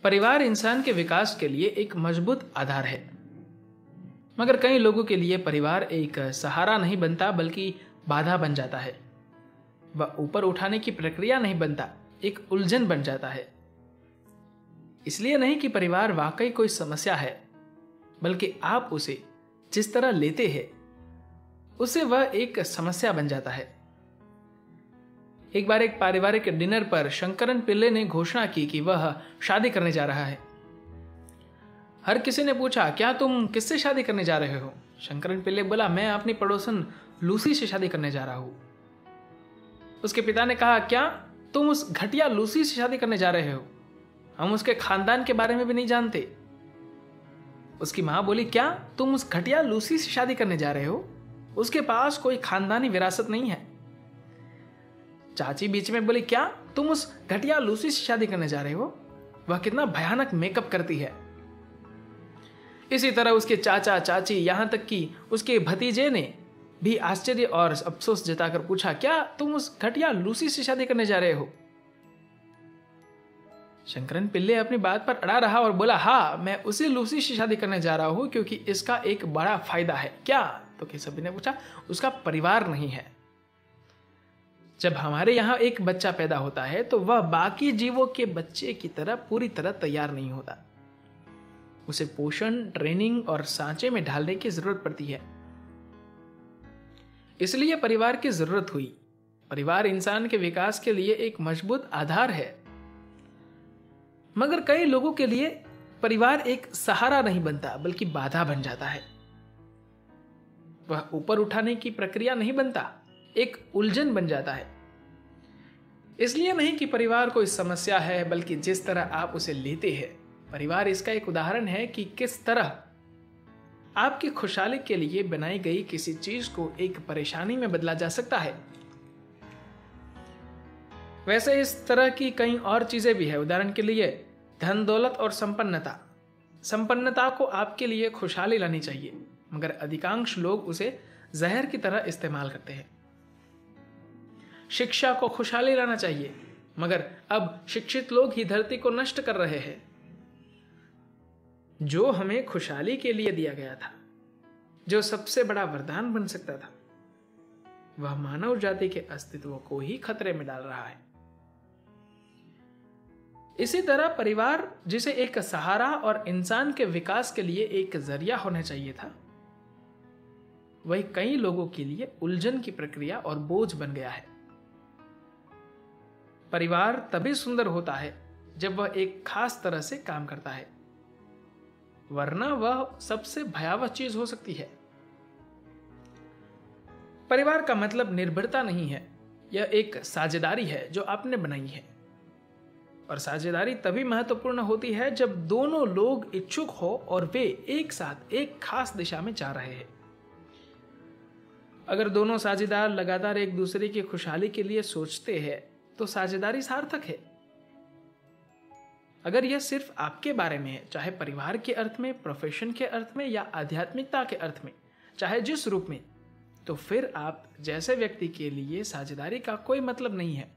परिवार इंसान के विकास के लिए एक मजबूत आधार है। मगर कई लोगों के लिए परिवार एक सहारा नहीं बनता बल्कि बाधा बन जाता है। वह ऊपर उठाने की प्रक्रिया नहीं बनता, एक उलझन बन जाता है। इसलिए नहीं कि परिवार वाकई कोई समस्या है, बल्कि आप उसे जिस तरह लेते हैं उससे वह एक समस्या बन जाता है। एक बार एक पारिवारिक डिनर पर शंकरन पिल्ले ने घोषणा की कि वह शादी करने जा रहा है। हर किसी ने पूछा, क्या तुम किससे शादी करने जा रहे हो? शंकरन पिल्ले बोला, मैं अपनी पड़ोसन लूसी से शादी करने जा रहा हूं। उसके पिता ने कहा, क्या तुम उस घटिया लूसी से शादी करने जा रहे हो? हम उसके खानदान के बारे में भी नहीं जानते। उसकी मां बोली, क्या तुम उस घटिया लूसी से शादी करने जा रहे हो? उसके पास कोई खानदानी विरासत नहीं है। चाची बीच में बोली, क्या तुम उस घटिया लूसी से शादी करने जा रहे हो? वह कितना भयानक मेकअप करती है। इसी तरह उसके चाचा चाची, यहां तक कि उसके भतीजे ने भी आश्चर्य और अफसोस जताकर पूछा, क्या तुम उस घटिया लूसी से शादी करने जा रहे हो? शंकरन पिल्ले अपनी बात पर अड़ा रहा और बोला, हाँ, मैं उसी लूसी से शादी करने जा रहा हूं क्योंकि इसका एक बड़ा फायदा है। क्या? तो केशव ने पूछा, उसका परिवार नहीं है। जब हमारे यहाँ एक बच्चा पैदा होता है तो वह बाकी जीवों के बच्चे की तरह पूरी तरह तैयार नहीं होता। उसे पोषण, ट्रेनिंग और सांचे में ढालने की जरूरत पड़ती है। इसलिए परिवार की जरूरत हुई। परिवार इंसान के विकास के लिए एक मजबूत आधार है। मगर कई लोगों के लिए परिवार एक सहारा नहीं बनता बल्कि बाधा बन जाता है। वह ऊपर उठाने की प्रक्रिया नहीं बनता, एक उलझन बन जाता है। इसलिए नहीं कि परिवार कोई समस्या है, बल्कि जिस तरह आप उसे लेते हैं। परिवार इसका एक उदाहरण है कि किस तरह आपकी खुशहाली के लिए बनाई गई किसी चीज को एक परेशानी में बदला जा सकता है। वैसे इस तरह की कई और चीजें भी है। उदाहरण के लिए धन दौलत और संपन्नता। संपन्नता को आपके लिए खुशहाली लानी चाहिए, मगर अधिकांश लोग उसे जहर की तरह इस्तेमाल करते हैं। शिक्षा को खुशहाली लाना चाहिए, मगर अब शिक्षित लोग ही धरती को नष्ट कर रहे हैं। जो हमें खुशहाली के लिए दिया गया था, जो सबसे बड़ा वरदान बन सकता था, वह मानव जाति के अस्तित्व को ही खतरे में डाल रहा है। इसी तरह परिवार, जिसे एक सहारा और इंसान के विकास के लिए एक जरिया होना चाहिए था, वही कई लोगों के लिए उलझन की प्रक्रिया और बोझ बन गया है। परिवार तभी सुंदर होता है जब वह एक खास तरह से काम करता है, वरना वह सबसे भयावह चीज हो सकती है। परिवार का मतलब निर्भरता नहीं है, यह एक साझेदारी है जो आपने बनाई है। और साझेदारी तभी महत्वपूर्ण होती है जब दोनों लोग इच्छुक हो और वे एक साथ एक खास दिशा में जा रहे हैं। अगर दोनों साझेदार लगातार एक दूसरे की खुशहाली के लिए सोचते हैं तो साझेदारी सार्थक है। अगर यह सिर्फ आपके बारे में है, चाहे परिवार के अर्थ में, प्रोफेशन के अर्थ में या आध्यात्मिकता के अर्थ में, चाहे जिस रूप में, तो फिर आप जैसे व्यक्ति के लिए साझेदारी का कोई मतलब नहीं है।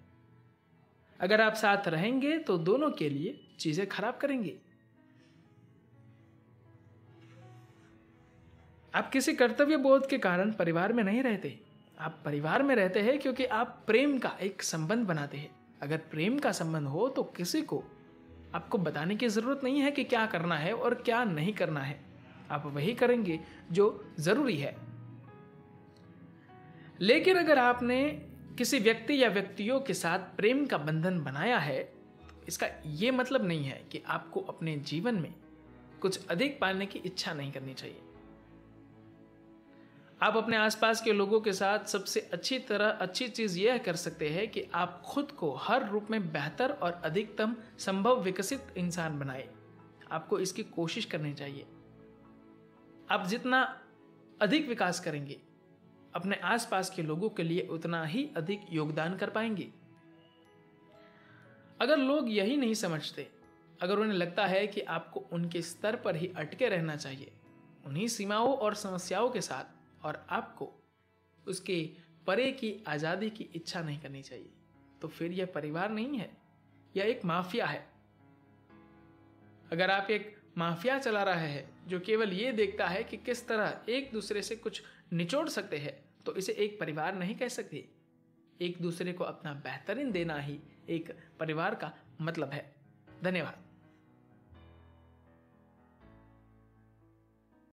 अगर आप साथ रहेंगे तो दोनों के लिए चीजें खराब करेंगे। आप किसी कर्तव्य बोध के कारण परिवार में नहीं रहते। आप परिवार में रहते हैं क्योंकि आप प्रेम का एक संबंध बनाते हैं। अगर प्रेम का संबंध हो तो किसी को आपको बताने की जरूरत नहीं है कि क्या करना है और क्या नहीं करना है। आप वही करेंगे जो जरूरी है। लेकिन अगर आपने किसी व्यक्ति या व्यक्तियों के साथ प्रेम का बंधन बनाया है, तो इसका यह मतलब नहीं है कि आपको अपने जीवन में कुछ अधिक पाने की इच्छा नहीं करनी चाहिए। आप अपने आसपास के लोगों के साथ सबसे अच्छी चीज यह कर सकते हैं कि आप खुद को हर रूप में बेहतर और अधिकतम संभव विकसित इंसान बनाएं। आपको इसकी कोशिश करनी चाहिए। आप जितना अधिक विकास करेंगे, अपने आसपास के लोगों के लिए उतना ही अधिक योगदान कर पाएंगे। अगर लोग यही नहीं समझते, अगर उन्हें लगता है कि आपको उनके स्तर पर ही अटके रहना चाहिए, उन्हीं सीमाओं और समस्याओं के साथ, और आपको उसके परे की आजादी की इच्छा नहीं करनी चाहिए, तो फिर यह परिवार नहीं है, यह एक माफिया है। अगर आप एक माफिया चला रहे हैं जो केवल ये देखता है कि किस तरह एक दूसरे से कुछ निचोड़ सकते हैं, तो इसे एक परिवार नहीं कह सकते। एक दूसरे को अपना बेहतरीन देना ही एक परिवार का मतलब है। धन्यवाद।